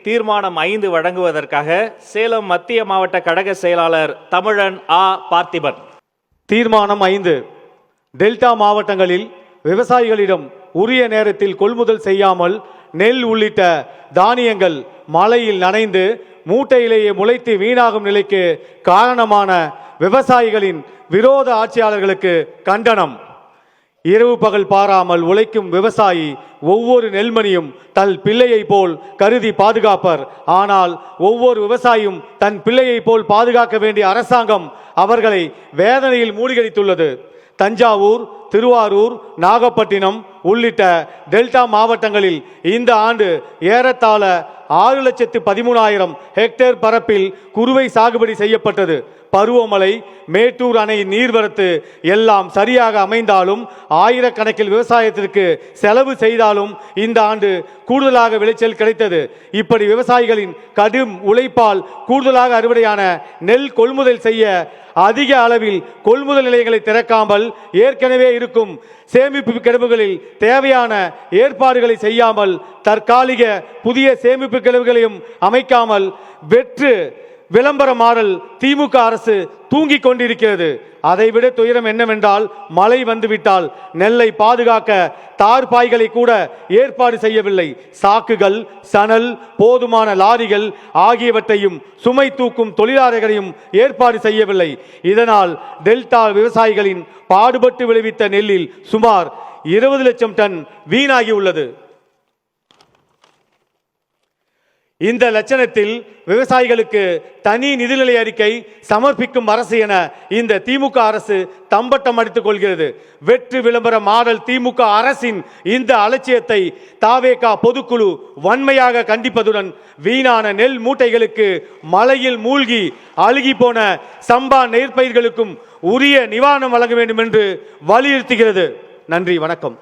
தீர்மானம் 5 வழங்குவதற்காக சேலம் மத்திய மாவட்ட கழக செயலாளர் தமிழன் ஆ. பார்த்திபன். தீர்மானம் 5. டெல்டா மாவட்டங்களில் விவசாயிகளிடம் உரிய நேரத்தில் கொள்முதல் செய்யாமல் நெல் உள்ளிட்ட தானியங்கள் மழையில் நனைந்து மூட்டையிலேயே முளைத்து வீணாகும் நிலைக்கு காரணமான விவசாயிகளின் விரோத ஆட்சியாளர்களுக்கு கண்டனம். இரவு பகல் பாராமல் உழைக்கும் விவசாயி ஒவ்வொரு நெல்மணியும் தன் பிள்ளையை போல் கருதி பாதுகாப்பர். ஆனால் ஒவ்வொரு விவசாயியும் தன் பிள்ளையை போல் பாதுகாக்க வேண்டிய அரசாங்கம் அவர்களை வேதனையில் மூழ்கடித்துள்ளது. தஞ்சாவூர், திருவாரூர், நாகப்பட்டினம் உள்ளிட்ட டெல்டா மாவட்டங்களில் இந்த ஆண்டு ஏறத்தாழ 6,13,000 ஹெக்டேர் பரப்பில் குறுவை சாகுபடி செய்யப்பட்டது. பருவமழை, மேட்டூர் அணை நீர்வரத்து எல்லாம் சரியாக அமைந்தாலும் ஆயிரக்கணக்கில் விவசாயத்திற்கு செலவு செய்தாலும் இந்த ஆண்டு கூடுதலாக விளைச்சல் கிடைத்தது. இப்படி விவசாயிகளின் கடும் உழைப்பால் கூடுதலாக அறுவடையான நெல் கொள்முதல் செய்ய அதிக அளவில் கொள்முதல் நிலையங்களை திறக்காமல் ஏற்கனவே இருக்கும் சேமிப்பு கிடங்குகளில் தேவையான ஏற்பாடுகளை செய்யாமல் தற்காலிக புதிய சேமிப்பு கிடங்குகளையும் அமைக்காமல் வெற்று விளம்பர மாடல் திமுக அரசு தூங்கிக் கொண்டிருக்கிறது. அதைவிட துயரம் என்னவென்றால் மழை வந்துவிட்டால் நெல்லை பாதுகாக்க தார்பாய்களை கூட ஏற்பாடு செய்யவில்லை. சாக்குகள், சணல், போதுமான லாரிகள் ஆகியவற்றையும் சுமை தூக்கும் தொழிலாளர்களையும் ஏற்பாடு செய்யவில்லை. இதனால் டெல்டா விவசாயிகளின் பாடுபட்டு விளைவித்த நெல்லில் சுமார் 20 லட்சம் டன் வீணாகி உள்ளது. இந்த லட்சணத்தில் விவசாயிகளுக்கு தனி நிதிநிலை அறிக்கை சமர்ப்பிக்கும் அரசு என இந்த திமுக அரசு தம்பட்டம் அடித்துக் கொள்கிறது. வெற்று விளம்பர மாடல் திமுக அரசின் இந்த அலட்சியத்தை தாவேகா பொதுக்குழு வன்மையாக கண்டிப்பதுடன் வீணான நெல் மூட்டைகளுக்கு மழையில் மூழ்கி அழுகி போன சம்பா நெற்பயிர்களுக்கும் உரிய நிவாரணம் வழங்க வேண்டும் என்று வலியுறுத்துகிறது. நன்றி, வணக்கம்.